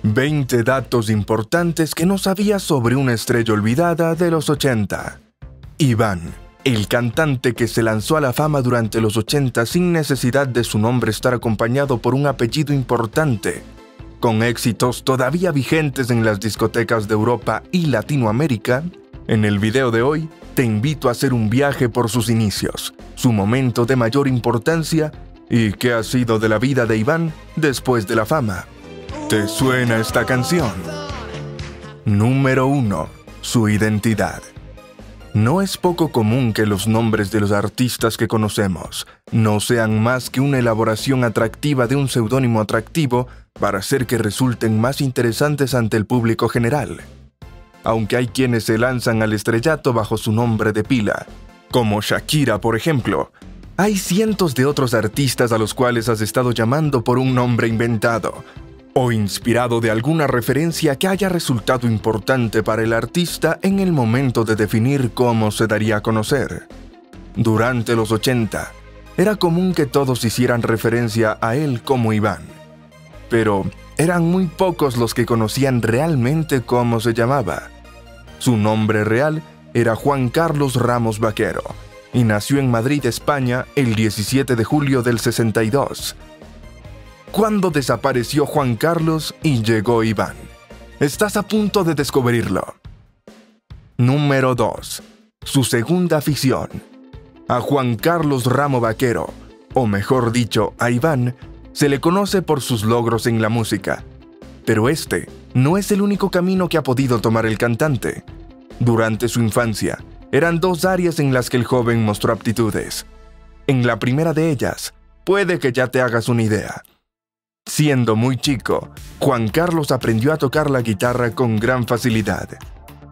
20 datos importantes que no sabías sobre una estrella olvidada de los 80. Iván, el cantante que se lanzó a la fama durante los 80 sin necesidad de su nombre estar acompañado por un apellido importante, con éxitos todavía vigentes en las discotecas de Europa y Latinoamérica. En el video de hoy te invito a hacer un viaje por sus inicios, su momento de mayor importancia y qué ha sido de la vida de Iván después de la fama. ¿Te suena esta canción? Número 1. Su identidad. No es poco común que los nombres de los artistas que conocemos no sean más que una elaboración atractiva de un seudónimo atractivo para hacer que resulten más interesantes ante el público general. Aunque hay quienes se lanzan al estrellato bajo su nombre de pila, como Shakira, por ejemplo, hay cientos de otros artistas a los cuales has estado llamando por un nombre inventado o inspirado de alguna referencia que haya resultado importante para el artista en el momento de definir cómo se daría a conocer. Durante los 80, era común que todos hicieran referencia a él como Iván, pero eran muy pocos los que conocían realmente cómo se llamaba. Su nombre real era Juan Carlos Ramos Vaquero, y nació en Madrid, España, el 17 de julio del 62. ¿Cuándo desapareció Juan Carlos y llegó Iván? Estás a punto de descubrirlo. Número 2. Su segunda afición. A Juan Carlos Ramos Vaquero, o mejor dicho, a Iván, se le conoce por sus logros en la música. Pero este no es el único camino que ha podido tomar el cantante. Durante su infancia, eran dos áreas en las que el joven mostró aptitudes. En la primera de ellas, puede que ya te hagas una idea. Siendo muy chico, Juan Carlos aprendió a tocar la guitarra con gran facilidad.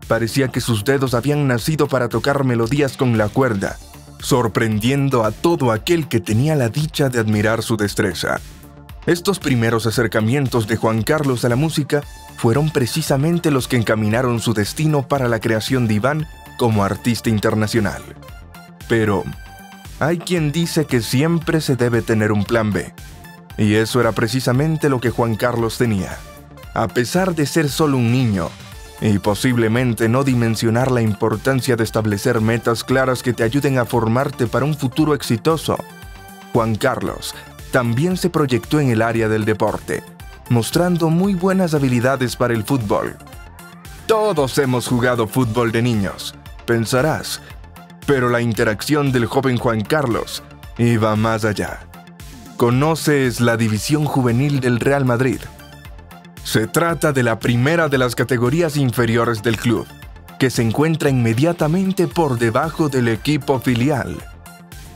Parecía que sus dedos habían nacido para tocar melodías con la cuerda, sorprendiendo a todo aquel que tenía la dicha de admirar su destreza. Estos primeros acercamientos de Juan Carlos a la música fueron precisamente los que encaminaron su destino para la creación de Iván como artista internacional. Pero hay quien dice que siempre se debe tener un plan B. Y eso era precisamente lo que Juan Carlos tenía. A pesar de ser solo un niño, y posiblemente no dimensionar la importancia de establecer metas claras que te ayuden a formarte para un futuro exitoso, Juan Carlos también se proyectó en el área del deporte, mostrando muy buenas habilidades para el fútbol. Todos hemos jugado fútbol de niños, pensarás, pero la interacción del joven Juan Carlos iba más allá. ¿Conoces la división juvenil del Real Madrid? Se trata de la primera de las categorías inferiores del club, que se encuentra inmediatamente por debajo del equipo filial.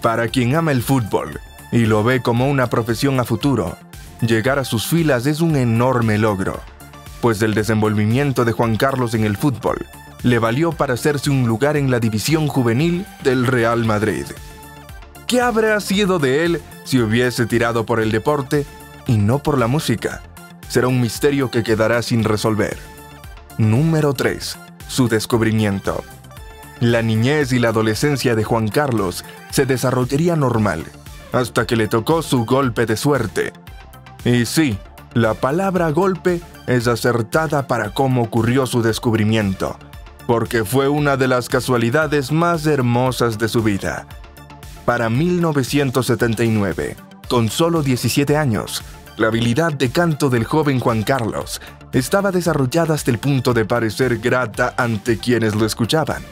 Para quien ama el fútbol y lo ve como una profesión a futuro, llegar a sus filas es un enorme logro, pues el desenvolvimiento de Juan Carlos en el fútbol le valió para hacerse un lugar en la división juvenil del Real Madrid. ¿Qué habría sido de él si hubiese tirado por el deporte y no por la música? Será un misterio que quedará sin resolver. Número 3. Su descubrimiento. La niñez y la adolescencia de Juan Carlos se desarrollaría normal, hasta que le tocó su golpe de suerte. Y sí, la palabra golpe es acertada para cómo ocurrió su descubrimiento, porque fue una de las casualidades más hermosas de su vida. Para 1979, con solo 17 años, la habilidad de canto del joven Juan Carlos estaba desarrollada hasta el punto de parecer grata ante quienes lo escuchaban.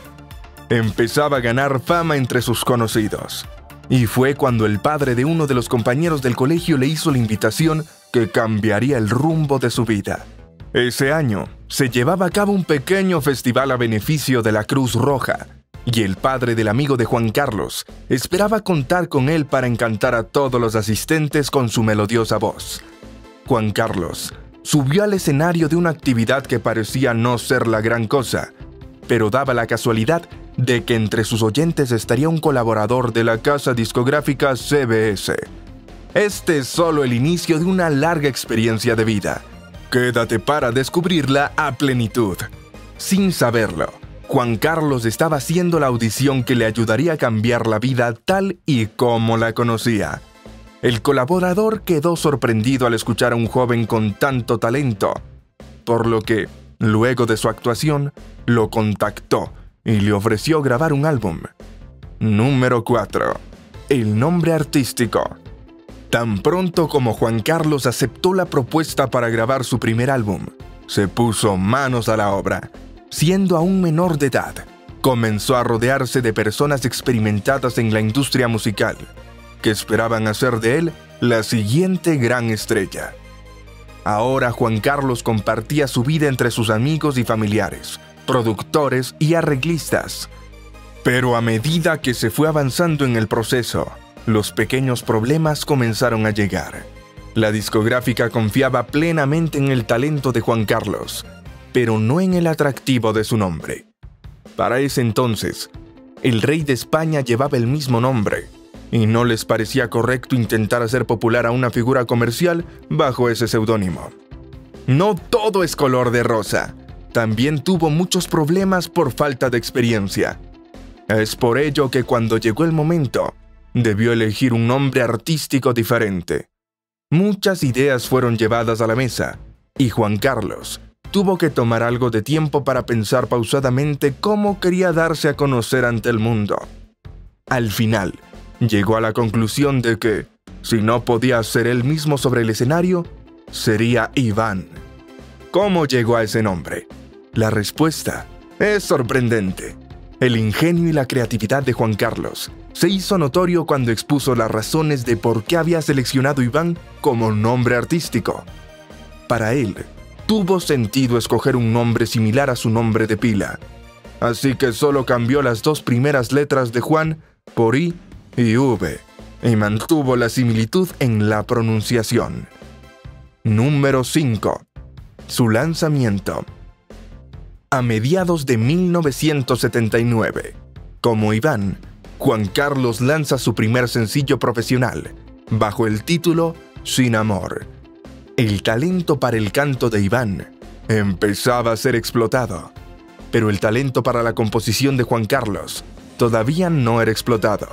Empezaba a ganar fama entre sus conocidos, y fue cuando el padre de uno de los compañeros del colegio le hizo la invitación que cambiaría el rumbo de su vida. Ese año se llevaba a cabo un pequeño festival a beneficio de la Cruz Roja, y el padre del amigo de Juan Carlos esperaba contar con él para encantar a todos los asistentes con su melodiosa voz. Juan Carlos subió al escenario de una actividad que parecía no ser la gran cosa, pero daba la casualidad de que entre sus oyentes estaría un colaborador de la casa discográfica CBS. Este es solo el inicio de una larga experiencia de vida. Quédate para descubrirla a plenitud. Sin saberlo, Juan Carlos estaba haciendo la audición que le ayudaría a cambiar la vida tal y como la conocía. El colaborador quedó sorprendido al escuchar a un joven con tanto talento por lo que, luego de su actuación, lo contactó y le ofreció grabar un álbum. Número 4. El nombre artístico. Tan pronto como Juan Carlos aceptó la propuesta para grabar su primer álbum, se puso manos a la obra. Siendo aún menor de edad, comenzó a rodearse de personas experimentadas en la industria musical, que esperaban hacer de él la siguiente gran estrella. Ahora Juan Carlos compartía su vida entre sus amigos y familiares, productores y arreglistas. Pero a medida que se fue avanzando en el proceso, los pequeños problemas comenzaron a llegar. La discográfica confiaba plenamente en el talento de Juan Carlos, pero no en el atractivo de su nombre. Para ese entonces, el rey de España llevaba el mismo nombre, y no les parecía correcto intentar hacer popular a una figura comercial bajo ese seudónimo. No todo es color de rosa. También tuvo muchos problemas por falta de experiencia. Es por ello que cuando llegó el momento, debió elegir un nombre artístico diferente. Muchas ideas fueron llevadas a la mesa, y Juan Carlos tuvo que tomar algo de tiempo para pensar pausadamente cómo quería darse a conocer ante el mundo. Al final, llegó a la conclusión de que, si no podía ser él mismo sobre el escenario, sería Iván. ¿Cómo llegó a ese nombre? La respuesta es sorprendente. El ingenio y la creatividad de Juan Carlos se hizo notorio cuando expuso las razones de por qué había seleccionado Iván como nombre artístico. Para él, tuvo sentido escoger un nombre similar a su nombre de pila, así que solo cambió las dos primeras letras de Juan por I y V, y mantuvo la similitud en la pronunciación. Número 5. Su lanzamiento. A mediados de 1979, como Iván, Juan Carlos lanza su primer sencillo profesional, bajo el título Sin Amor. El talento para el canto de Iván empezaba a ser explotado, pero el talento para la composición de Juan Carlos todavía no era explotado.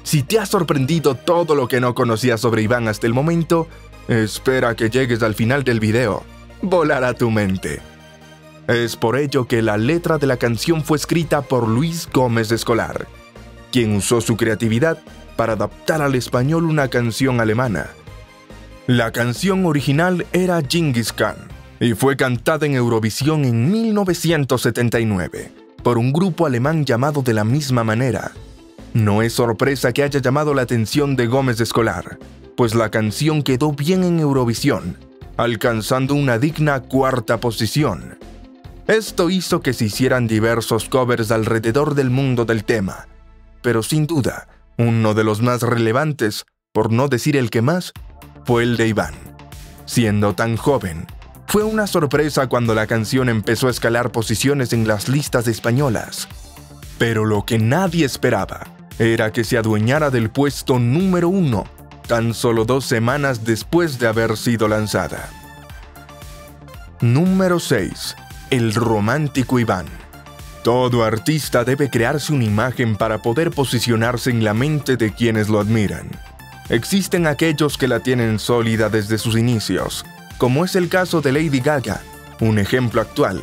Si te ha sorprendido todo lo que no conocías sobre Iván hasta el momento, espera que llegues al final del video. Volará tu mente. Es por ello que la letra de la canción fue escrita por Luis Gómez Escolar, quien usó su creatividad para adaptar al español una canción alemana. La canción original era Genghis Khan y fue cantada en Eurovisión en 1979 por un grupo alemán llamado de la misma manera. No es sorpresa que haya llamado la atención de Gómez Escolar, pues la canción quedó bien en Eurovisión, alcanzando una digna cuarta posición. Esto hizo que se hicieran diversos covers alrededor del mundo del tema, pero sin duda, uno de los más relevantes, por no decir el que más, fue el de Iván. Siendo tan joven, fue una sorpresa cuando la canción empezó a escalar posiciones en las listas españolas. Pero lo que nadie esperaba era que se adueñara del puesto número 1, tan solo 2 semanas después de haber sido lanzada. Número 6. El romántico Iván. Todo artista debe crearse una imagen para poder posicionarse en la mente de quienes lo admiran. Existen aquellos que la tienen sólida desde sus inicios, como es el caso de Lady Gaga, un ejemplo actual,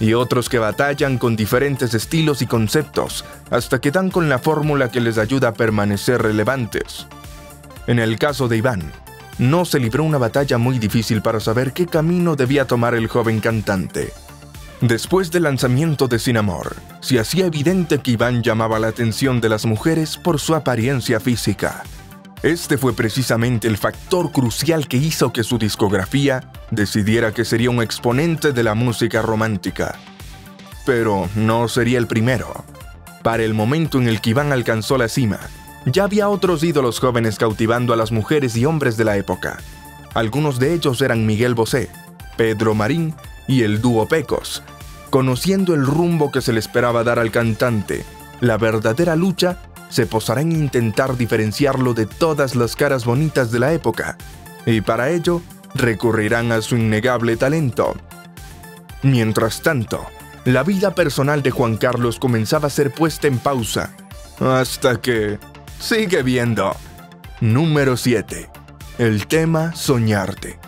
y otros que batallan con diferentes estilos y conceptos hasta que dan con la fórmula que les ayuda a permanecer relevantes. En el caso de Iván, no se libró una batalla muy difícil para saber qué camino debía tomar el joven cantante. Después del lanzamiento de Sin Amor, se hacía evidente que Iván llamaba la atención de las mujeres por su apariencia física. Este fue precisamente el factor crucial que hizo que su discografía decidiera que sería un exponente de la música romántica. Pero no sería el primero. Para el momento en el que Iván alcanzó la cima, ya había otros ídolos jóvenes cautivando a las mujeres y hombres de la época. Algunos de ellos eran Miguel Bosé, Pedro Marín y el dúo Pecos. Conociendo el rumbo que se le esperaba dar al cantante, la verdadera lucha se posará en intentar diferenciarlo de todas las caras bonitas de la época, y para ello recurrirán a su innegable talento. Mientras tanto, la vida personal de Juan Carlos comenzaba a ser puesta en pausa, hasta que... ¡sigue viendo! Número 7. El tema Soñarte.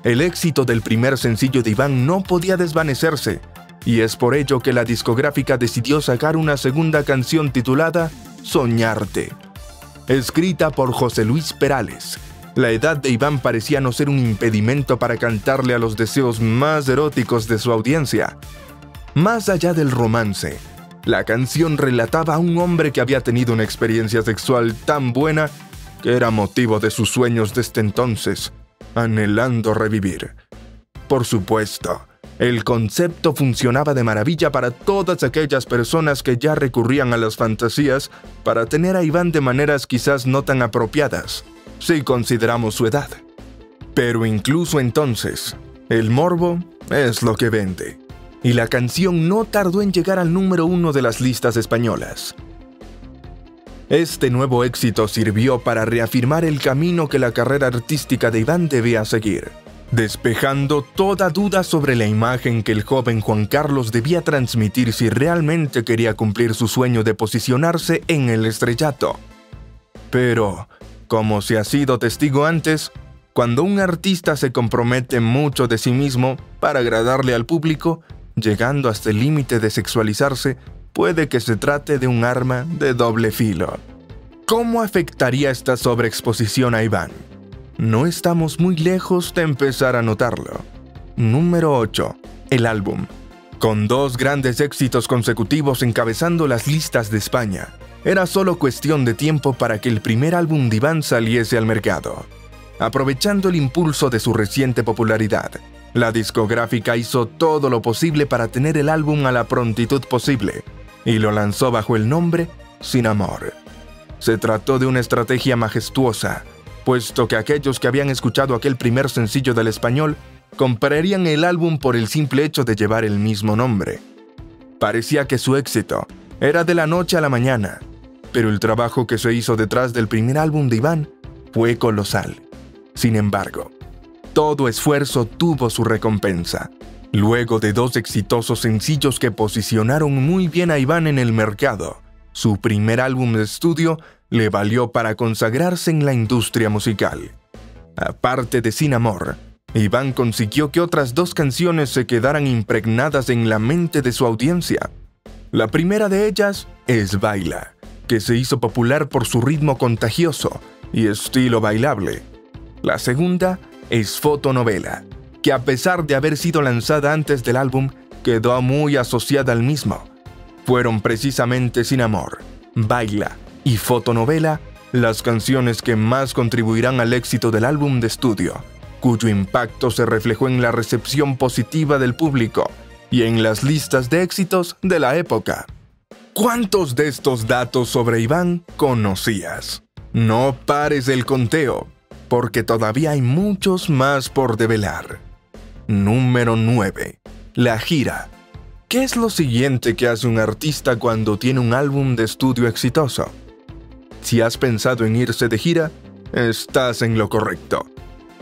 El éxito del primer sencillo de Iván no podía desvanecerse, y es por ello que la discográfica decidió sacar una segunda canción titulada Soñarte. Escrita por José Luis Perales, la edad de Iván parecía no ser un impedimento para cantarle a los deseos más eróticos de su audiencia. Más allá del romance, la canción relataba a un hombre que había tenido una experiencia sexual tan buena que era motivo de sus sueños desde entonces, anhelando revivir. Por supuesto, el concepto funcionaba de maravilla para todas aquellas personas que ya recurrían a las fantasías para tener a Iván de maneras quizás no tan apropiadas, si consideramos su edad. Pero incluso entonces, el morbo es lo que vende, y la canción no tardó en llegar al número 1 de las listas españolas. Este nuevo éxito sirvió para reafirmar el camino que la carrera artística de Iván debía seguir, despejando toda duda sobre la imagen que el joven Juan Carlos debía transmitir si realmente quería cumplir su sueño de posicionarse en el estrellato. Pero, como se ha sido testigo antes, cuando un artista se compromete mucho de sí mismo para agradarle al público, llegando hasta el límite de sexualizarse, puede que se trate de un arma de doble filo. ¿Cómo afectaría esta sobreexposición a Iván? No estamos muy lejos de empezar a notarlo. Número 8. El álbum. Con 2 grandes éxitos consecutivos encabezando las listas de España, era solo cuestión de tiempo para que el primer álbum de Iván saliese al mercado. Aprovechando el impulso de su reciente popularidad, la discográfica hizo todo lo posible para tener el álbum a la prontitud posible, y lo lanzó bajo el nombre Sin Amor. Se trató de una estrategia majestuosa, puesto que aquellos que habían escuchado aquel primer sencillo del español comprarían el álbum por el simple hecho de llevar el mismo nombre. Parecía que su éxito era de la noche a la mañana, pero el trabajo que se hizo detrás del primer álbum de Iván fue colosal. Sin embargo, todo esfuerzo tuvo su recompensa. Luego de 2 exitosos sencillos que posicionaron muy bien a Iván en el mercado, su primer álbum de estudio le valió para consagrarse en la industria musical. Aparte de Sin Amor, Iván consiguió que otras 2 canciones se quedaran impregnadas en la mente de su audiencia. La primera de ellas es Baila, que se hizo popular por su ritmo contagioso y estilo bailable. La segunda es Fotonovela, que a pesar de haber sido lanzada antes del álbum, quedó muy asociada al mismo. Fueron precisamente Sin Amor, Baila y Fotonovela las canciones que más contribuirán al éxito del álbum de estudio, cuyo impacto se reflejó en la recepción positiva del público y en las listas de éxitos de la época. ¿Cuántos de estos datos sobre Iván conocías? No pares el conteo, porque todavía hay muchos más por develar. Número 9. La gira. ¿Qué es lo siguiente que hace un artista cuando tiene un álbum de estudio exitoso? Si has pensado en irse de gira, estás en lo correcto.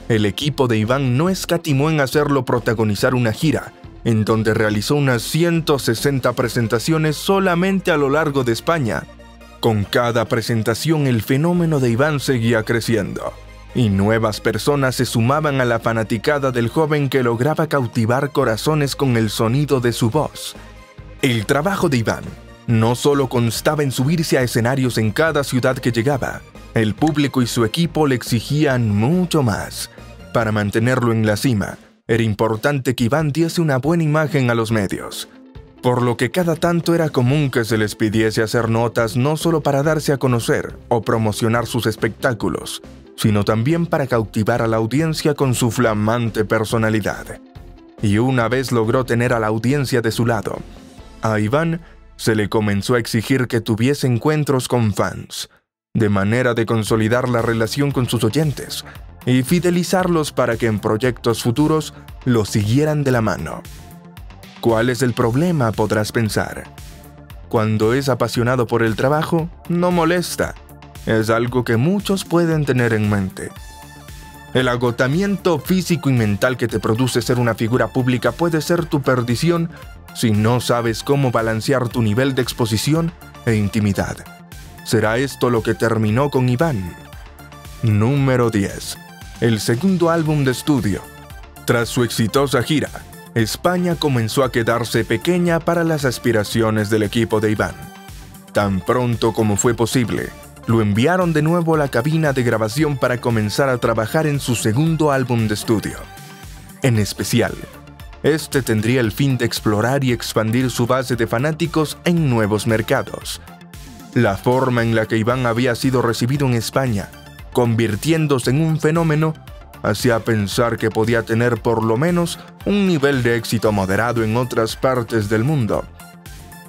El equipo de Iván no escatimó en hacerlo protagonizar una gira, en donde realizó unas 160 presentaciones solamente a lo largo de España. Con cada presentación el fenómeno de Iván seguía creciendo, y nuevas personas se sumaban a la fanaticada del joven que lograba cautivar corazones con el sonido de su voz. El trabajo de Iván no solo constaba en subirse a escenarios en cada ciudad que llegaba, el público y su equipo le exigían mucho más. Para mantenerlo en la cima, era importante que Iván diese una buena imagen a los medios, por lo que cada tanto era común que se les pidiese hacer notas no solo para darse a conocer o promocionar sus espectáculos, sino también para cautivar a la audiencia con su flamante personalidad. Y una vez logró tener a la audiencia de su lado, a Iván se le comenzó a exigir que tuviese encuentros con fans, de manera de consolidar la relación con sus oyentes y fidelizarlos para que en proyectos futuros lo siguieran de la mano. ¿Cuál es el problema?, podrás pensar. Cuando es apasionado por el trabajo, no molesta. Es algo que muchos pueden tener en mente. El agotamiento físico y mental que te produce ser una figura pública puede ser tu perdición si no sabes cómo balancear tu nivel de exposición e intimidad. ¿Será esto lo que terminó con Iván? Número 10. El segundo álbum de estudio. Tras su exitosa gira, España comenzó a quedarse pequeña para las aspiraciones del equipo de Iván. Tan pronto como fue posible, lo enviaron de nuevo a la cabina de grabación para comenzar a trabajar en su segundo álbum de estudio. En especial, este tendría el fin de explorar y expandir su base de fanáticos en nuevos mercados. La forma en la que Iván había sido recibido en España, convirtiéndose en un fenómeno, hacía pensar que podía tener por lo menos un nivel de éxito moderado en otras partes del mundo.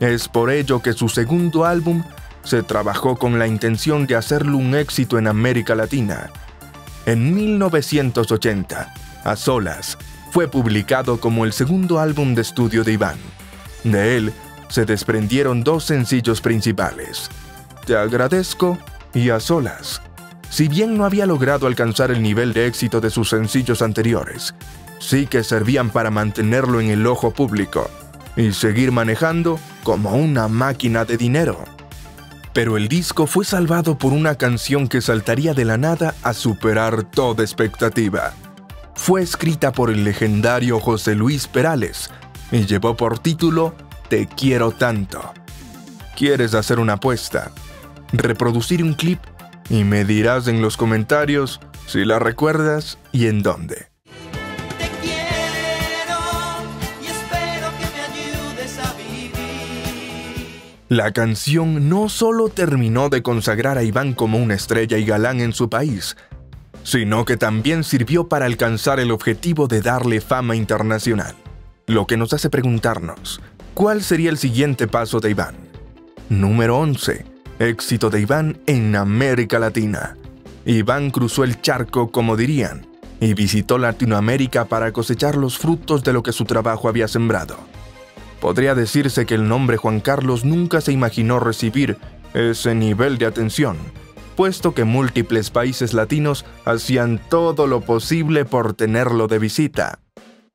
Es por ello que su segundo álbum se trabajó con la intención de hacerlo un éxito en América Latina. En 1980, A Solas fue publicado como el segundo álbum de estudio de Iván. De él se desprendieron dos sencillos principales, Te agradezco y A Solas. Si bien no había logrado alcanzar el nivel de éxito de sus sencillos anteriores, sí que servían para mantenerlo en el ojo público y seguir manejando como una máquina de dinero. Pero el disco fue salvado por una canción que saltaría de la nada a superar toda expectativa. Fue escrita por el legendario José Luis Perales y llevó por título Te quiero tanto. ¿Quieres hacer una apuesta? ¿Reproducir un clip? Y me dirás en los comentarios si la recuerdas y en dónde. Te quiero y espero que me ayudes a vivir. La canción no solo terminó de consagrar a Iván como una estrella y galán en su país, sino que también sirvió para alcanzar el objetivo de darle fama internacional. Lo que nos hace preguntarnos, ¿cuál sería el siguiente paso de Iván? Número 11. Éxito de Iván en América Latina. Iván cruzó el charco, como dirían, y visitó Latinoamérica para cosechar los frutos de lo que su trabajo había sembrado. Podría decirse que el nombre Juan Carlos nunca se imaginó recibir ese nivel de atención, puesto que múltiples países latinos hacían todo lo posible por tenerlo de visita.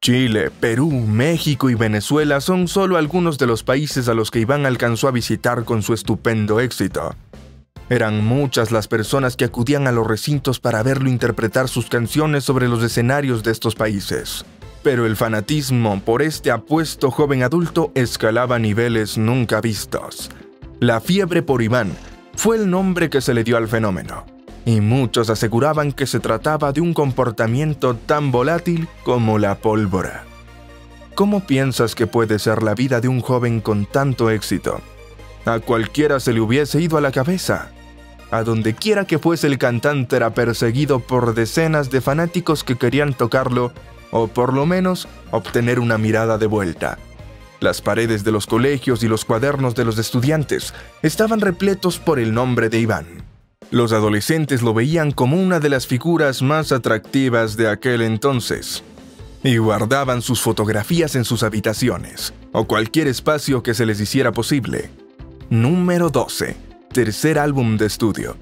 Chile, Perú, México y Venezuela son solo algunos de los países a los que Iván alcanzó a visitar con su estupendo éxito. Eran muchas las personas que acudían a los recintos para verlo interpretar sus canciones sobre los escenarios de estos países. Pero el fanatismo por este apuesto joven adulto escalaba a niveles nunca vistos. La fiebre por Iván fue el nombre que se le dio al fenómeno, y muchos aseguraban que se trataba de un comportamiento tan volátil como la pólvora. ¿Cómo piensas que puede ser la vida de un joven con tanto éxito? A cualquiera se le hubiese ido a la cabeza. A donde quiera que fuese, el cantante era perseguido por decenas de fanáticos que querían tocarlo o por lo menos obtener una mirada de vuelta. Las paredes de los colegios y los cuadernos de los estudiantes estaban repletos por el nombre de Iván. Los adolescentes lo veían como una de las figuras más atractivas de aquel entonces y guardaban sus fotografías en sus habitaciones o cualquier espacio que se les hiciera posible. Número 12. Tercer álbum de estudio.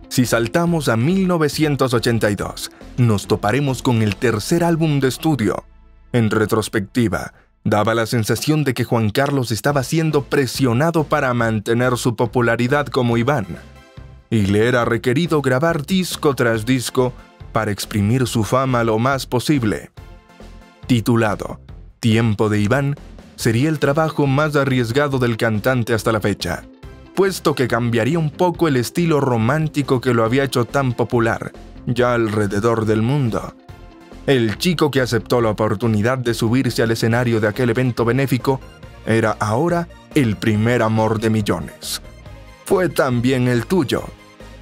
Si saltamos a 1982, nos toparemos con el tercer álbum de estudio. En retrospectiva, daba la sensación de que Juan Carlos estaba siendo presionado para mantener su popularidad como Iván, y le era requerido grabar disco tras disco para exprimir su fama lo más posible. Titulado Tiempo de Iván, sería el trabajo más arriesgado del cantante hasta la fecha, puesto que cambiaría un poco el estilo romántico que lo había hecho tan popular ya alrededor del mundo. El chico que aceptó la oportunidad de subirse al escenario de aquel evento benéfico era ahora el primer amor de millones. ¿Fue también el tuyo?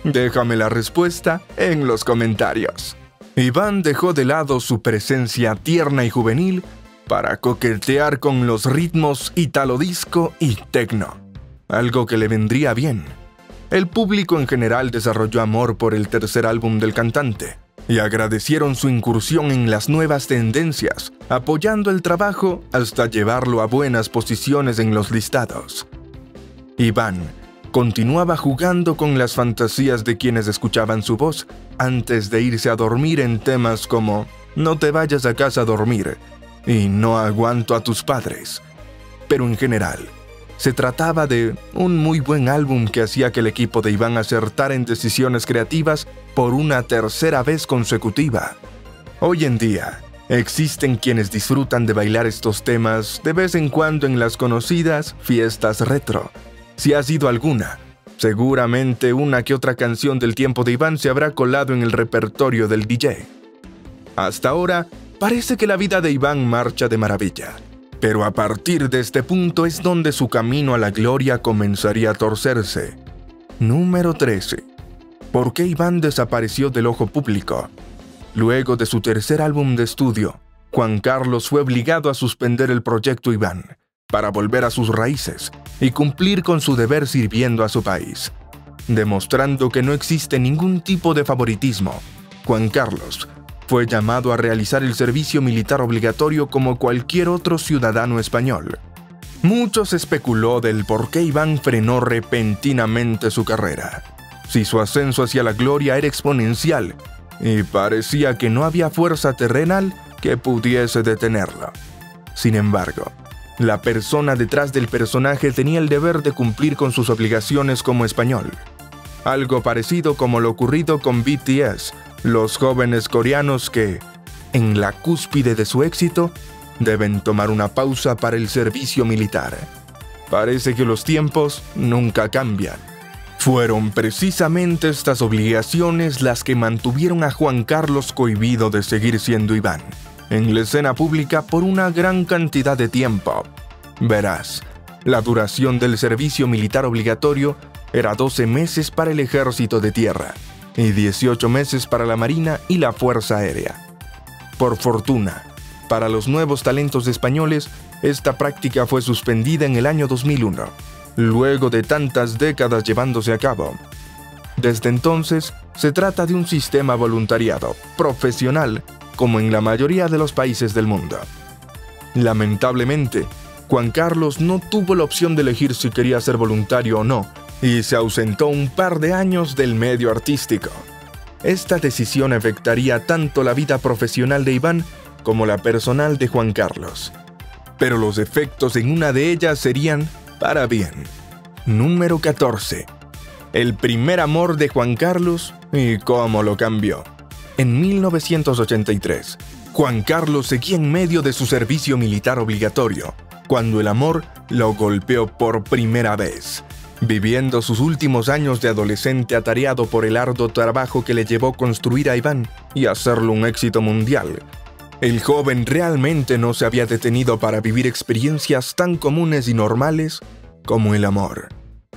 Déjame la respuesta en los comentarios. Iván dejó de lado su presencia tierna y juvenil para coquetear con los ritmos italo disco y techno, algo que le vendría bien. El público en general desarrolló amor por el tercer álbum del cantante y agradecieron su incursión en las nuevas tendencias, apoyando el trabajo hasta llevarlo a buenas posiciones en los listados. Iván continuaba jugando con las fantasías de quienes escuchaban su voz antes de irse a dormir en temas como No te vayas a casa a dormir y No aguanto a tus padres. Pero en general, se trataba de un muy buen álbum que hacía que el equipo de Iván acertara en decisiones creativas por una tercera vez consecutiva. Hoy en día, Existen quienes disfrutan de bailar estos temas de vez en cuando en las conocidas fiestas retro. Si has ido a alguna, seguramente una que otra canción del tiempo de Iván se habrá colado en el repertorio del DJ. Hasta ahora, parece que la vida de Iván marcha de maravilla. Pero a partir de este punto es donde su camino a la gloria comenzaría a torcerse. Número 13. ¿Por qué Iván desapareció del ojo público? Luego de su tercer álbum de estudio, Juan Carlos fue obligado a suspender el proyecto Iván para volver a sus raíces y cumplir con su deber sirviendo a su país. Demostrando que no existe ningún tipo de favoritismo, Juan Carlos fue llamado a realizar el servicio militar obligatorio como cualquier otro ciudadano español. Mucho se especuló del por qué Iván frenó repentinamente su carrera. Si su ascenso hacia la gloria era exponencial, y parecía que no había fuerza terrenal que pudiese detenerlo. Sin embargo, la persona detrás del personaje tenía el deber de cumplir con sus obligaciones como español. Algo parecido como lo ocurrido con BTS, los jóvenes coreanos que, en la cúspide de su éxito, deben tomar una pausa para el servicio militar. Parece que los tiempos nunca cambian. Fueron precisamente estas obligaciones las que mantuvieron a Juan Carlos cohibido de seguir siendo Iván en la escena pública por una gran cantidad de tiempo. Verás, la duración del servicio militar obligatorio era 12 meses para el ejército de tierra y 18 meses para la marina y la fuerza aérea. Por fortuna, para los nuevos talentos españoles, esta práctica fue suspendida en el año 2001. Luego de tantas décadas llevándose a cabo. Desde entonces, se trata de un sistema voluntariado, profesional, como en la mayoría de los países del mundo. Lamentablemente, Juan Carlos no tuvo la opción de elegir si quería ser voluntario o no, y se ausentó un par de años del medio artístico. Esta decisión afectaría tanto la vida profesional de Iván como la personal de Juan Carlos. Pero los efectos en una de ellas serían para bien. Número 14. El primer amor de Juan Carlos y cómo lo cambió. En 1983, Juan Carlos seguía en medio de su servicio militar obligatorio, cuando el amor lo golpeó por primera vez, viviendo sus últimos años de adolescente atareado por el arduo trabajo que le llevó a construir a Iván y hacerlo un éxito mundial. El joven realmente no se había detenido para vivir experiencias tan comunes y normales como el amor.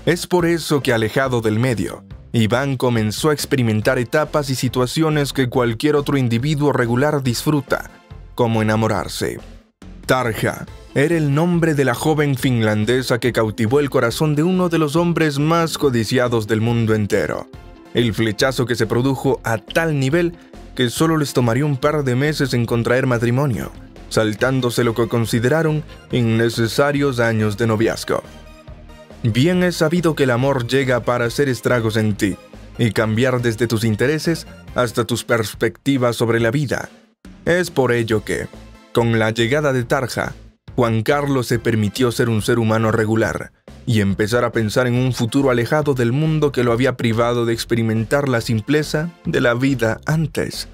Es por eso que, alejado del medio, Iván comenzó a experimentar etapas y situaciones que cualquier otro individuo regular disfruta, como enamorarse. Tarja era el nombre de la joven finlandesa que cautivó el corazón de uno de los hombres más codiciados del mundo entero. El flechazo que se produjo a tal nivel que solo les tomaría un par de meses en contraer matrimonio, saltándose lo que consideraron innecesarios años de noviazgo. Bien es sabido que el amor llega para hacer estragos en ti y cambiar desde tus intereses hasta tus perspectivas sobre la vida. Es por ello que, con la llegada de Tarja, Juan Carlos se permitió ser un ser humano regular y empezar a pensar en un futuro alejado del mundo que lo había privado de experimentar la simpleza de la vida antes.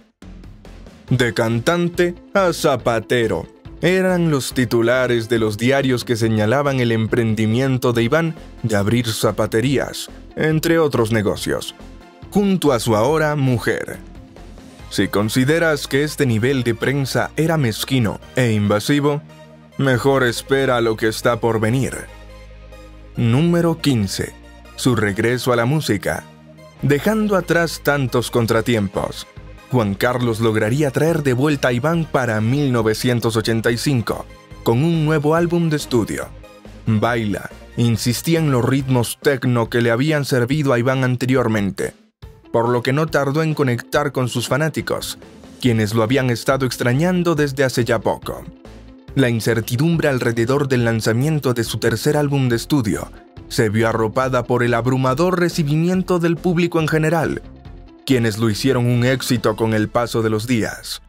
De cantante a zapatero eran los titulares de los diarios que señalaban el emprendimiento de Iván de abrir zapaterías, entre otros negocios, junto a su ahora mujer. Si consideras que este nivel de prensa era mezquino e invasivo, mejor espera lo que está por venir. Número 15. Su regreso a la música. Dejando atrás tantos contratiempos, Juan Carlos lograría traer de vuelta a Iván para 1985, con un nuevo álbum de estudio. Baila insistía en los ritmos techno que le habían servido a Iván anteriormente, por lo que no tardó en conectar con sus fanáticos, quienes lo habían estado extrañando desde hace ya poco. La incertidumbre alrededor del lanzamiento de su tercer álbum de estudio se vio arropada por el abrumador recibimiento del público en general, quienes lo hicieron un éxito con el paso de los días.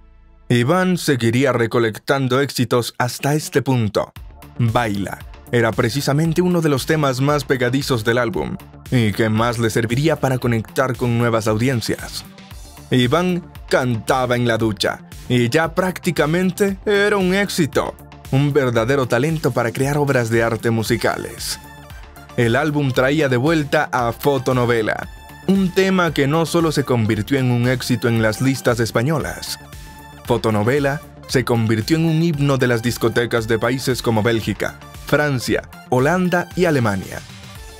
Iván seguiría recolectando éxitos hasta este punto. Baila era precisamente uno de los temas más pegadizos del álbum y que más le serviría para conectar con nuevas audiencias. Iván cantaba en la ducha, y ya prácticamente era un éxito, un verdadero talento para crear obras de arte musicales. El álbum traía de vuelta a Fotonovela, un tema que no solo se convirtió en un éxito en las listas españolas. Fotonovela se convirtió en un himno de las discotecas de países como Bélgica, Francia, Holanda y Alemania.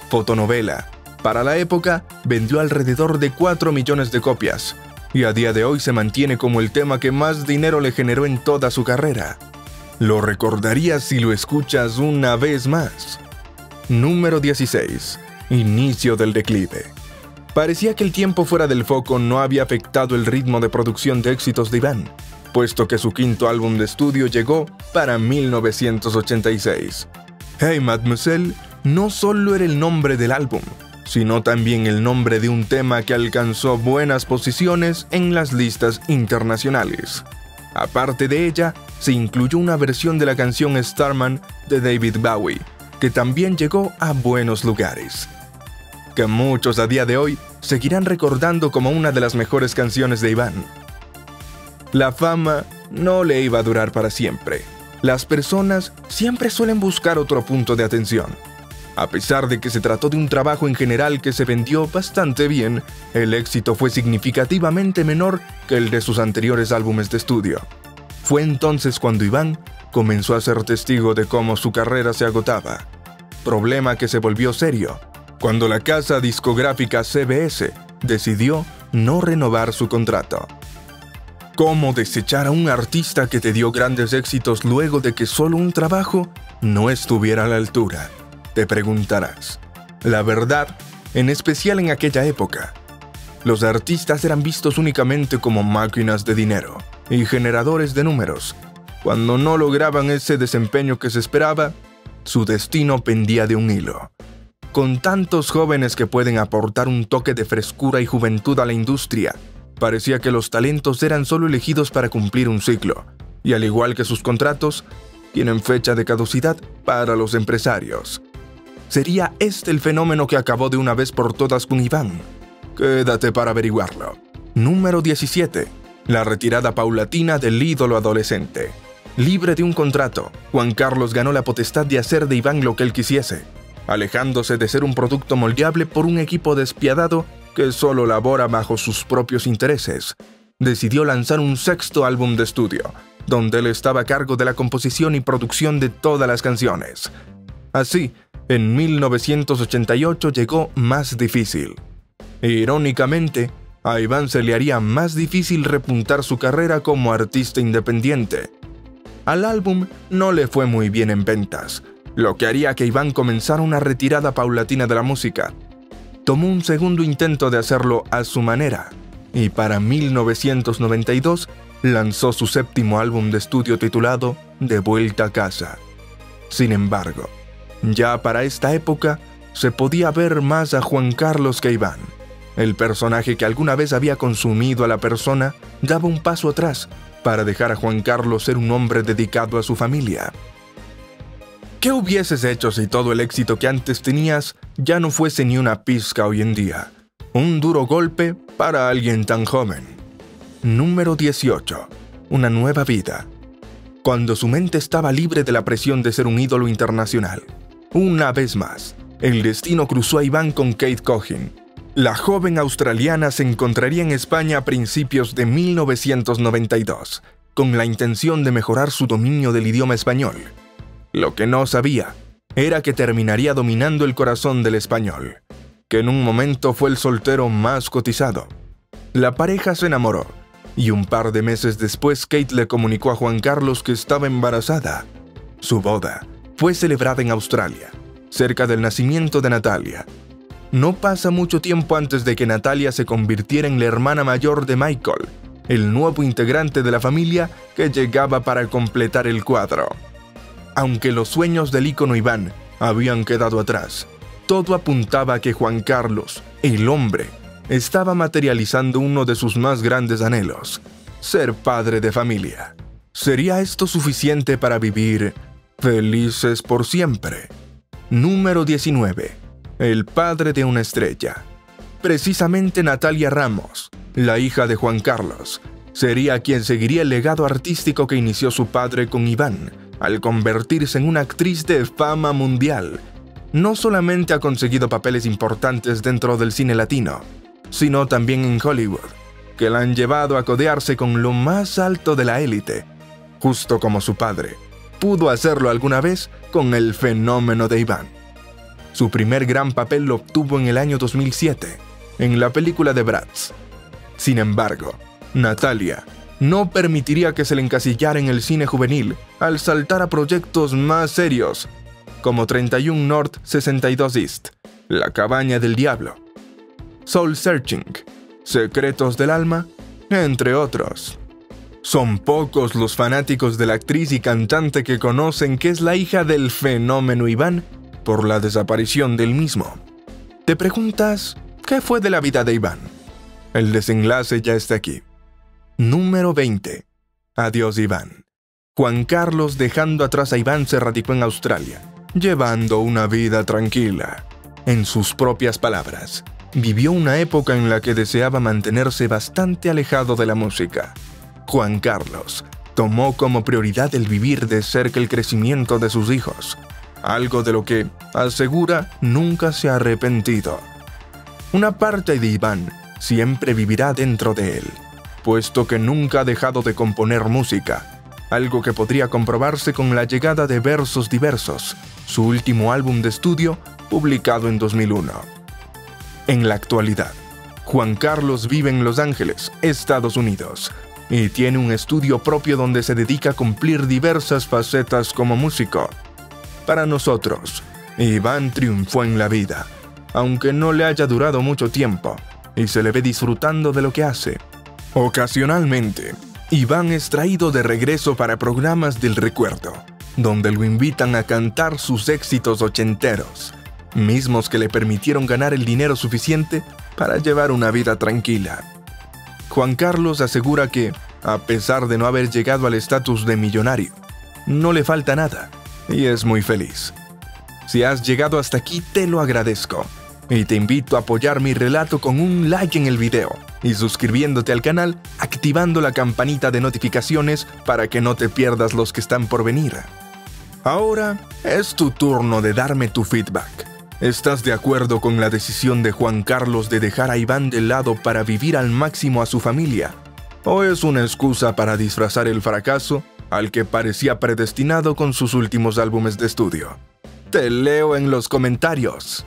Fotonovela, para la época, vendió alrededor de 4 millones de copias, y a día de hoy se mantiene como el tema que más dinero le generó en toda su carrera. Lo recordarías si lo escuchas una vez más. Número 16. Inicio del declive. Parecía que el tiempo fuera del foco no había afectado el ritmo de producción de éxitos de Iván, puesto que su quinto álbum de estudio llegó para 1986. Hey Mademoiselle no solo era el nombre del álbum, sino también el nombre de un tema que alcanzó buenas posiciones en las listas internacionales. Aparte de ella, se incluyó una versión de la canción Starman de David Bowie, que también llegó a buenos lugares, que muchos a día de hoy seguirán recordando como una de las mejores canciones de Iván. La fama no le iba a durar para siempre. Las personas siempre suelen buscar otro punto de atención. A pesar de que se trató de un trabajo en general que se vendió bastante bien, el éxito fue significativamente menor que el de sus anteriores álbumes de estudio. Fue entonces cuando Iván comenzó a ser testigo de cómo su carrera se agotaba. Problema que se volvió serio cuando la casa discográfica CBS decidió no renovar su contrato. ¿Cómo desechar a un artista que te dio grandes éxitos luego de que solo un trabajo no estuviera a la altura? Te preguntarás. La verdad, en especial en aquella época, los artistas eran vistos únicamente como máquinas de dinero y generadores de números. Cuando no lograban ese desempeño que se esperaba, su destino pendía de un hilo. Con tantos jóvenes que pueden aportar un toque de frescura y juventud a la industria, parecía que los talentos eran solo elegidos para cumplir un ciclo, y al igual que sus contratos, tienen fecha de caducidad para los empresarios. ¿Sería este el fenómeno que acabó de una vez por todas con Iván? Quédate para averiguarlo. Número 17. La retirada paulatina del ídolo adolescente. Libre de un contrato, Juan Carlos ganó la potestad de hacer de Iván lo que él quisiese, alejándose de ser un producto moldeable por un equipo despiadado que solo labora bajo sus propios intereses. Decidió lanzar un sexto álbum de estudio, donde él estaba a cargo de la composición y producción de todas las canciones. Así, en 1988 llegó Más Difícil. Irónicamente, a Iván se le haría más difícil repuntar su carrera como artista independiente. Al álbum no le fue muy bien en ventas, lo que haría que Iván comenzara una retirada paulatina de la música. Tomó un segundo intento de hacerlo a su manera, y para 1992 lanzó su séptimo álbum de estudio titulado De Vuelta a Casa. Sin embargo, ya para esta época se podía ver más a Juan Carlos que a Iván. El personaje que alguna vez había consumido a la persona daba un paso atrás para dejar a Juan Carlos ser un hombre dedicado a su familia. ¿Qué hubieses hecho si todo el éxito que antes tenías ya no fuese ni una pizca hoy en día? Un duro golpe para alguien tan joven. Número 18. Una nueva vida. Cuando su mente estaba libre de la presión de ser un ídolo internacional, una vez más, el destino cruzó a Iván con Kate Cogin. La joven australiana se encontraría en España a principios de 1992, con la intención de mejorar su dominio del idioma español. Lo que no sabía era que terminaría dominando el corazón del español, que en un momento fue el soltero más cotizado. La pareja se enamoró, y un par de meses después Kate le comunicó a Juan Carlos que estaba embarazada. Su boda fue celebrada en Australia, cerca del nacimiento de Natalia. No pasa mucho tiempo antes de que Natalia se convirtiera en la hermana mayor de Michael, el nuevo integrante de la familia que llegaba para completar el cuadro. Aunque los sueños del ícono Iván habían quedado atrás, todo apuntaba a que Juan Carlos, el hombre, estaba materializando uno de sus más grandes anhelos: ser padre de familia. ¿Sería esto suficiente para vivir felices por siempre? Número 19. El padre de una estrella. Precisamente Natalia Ramos, la hija de Juan Carlos, sería quien seguiría el legado artístico que inició su padre con Iván, al convertirse en una actriz de fama mundial. No solamente ha conseguido papeles importantes dentro del cine latino, sino también en Hollywood, que la han llevado a codearse con lo más alto de la élite, justo como su padre pudo hacerlo alguna vez con el fenómeno de Iván. Su primer gran papel lo obtuvo en el año 2007, en la película de Bratz. Sin embargo, Natalia no permitiría que se le encasillara en el cine juvenil al saltar a proyectos más serios, como 31 North 62 East, La cabaña del diablo, Soul Searching, Secretos del alma, entre otros. Son pocos los fanáticos de la actriz y cantante que conocen que es la hija del fenómeno Iván por la desaparición del mismo. ¿Te preguntas qué fue de la vida de Iván? El desenlace ya está aquí. Número 20. Adiós Iván. Juan Carlos, dejando atrás a Iván, se radicó en Australia, llevando una vida tranquila. En sus propias palabras, vivió una época en la que deseaba mantenerse bastante alejado de la música. Juan Carlos tomó como prioridad el vivir de cerca el crecimiento de sus hijos, algo de lo que, asegura, nunca se ha arrepentido. Una parte de Iván siempre vivirá dentro de él, puesto que nunca ha dejado de componer música, algo que podría comprobarse con la llegada de Versos Diversos, su último álbum de estudio, publicado en 2001. En la actualidad, Juan Carlos vive en Los Ángeles, Estados Unidos, y tiene un estudio propio donde se dedica a cumplir diversas facetas como músico. Para nosotros, Iván triunfó en la vida, aunque no le haya durado mucho tiempo, y se le ve disfrutando de lo que hace. Ocasionalmente, Iván es traído de regreso para programas del recuerdo, donde lo invitan a cantar sus éxitos ochenteros, mismos que le permitieron ganar el dinero suficiente para llevar una vida tranquila. Juan Carlos asegura que, a pesar de no haber llegado al estatus de millonario, no le falta nada y es muy feliz. Si has llegado hasta aquí, te lo agradezco y te invito a apoyar mi relato con un like en el video y suscribiéndote al canal, activando la campanita de notificaciones para que no te pierdas los que están por venir. Ahora es tu turno de darme tu feedback. ¿Estás de acuerdo con la decisión de Juan Carlos de dejar a Iván de lado para vivir al máximo a su familia? ¿O es una excusa para disfrazar el fracaso al que parecía predestinado con sus últimos álbumes de estudio? Te leo en los comentarios.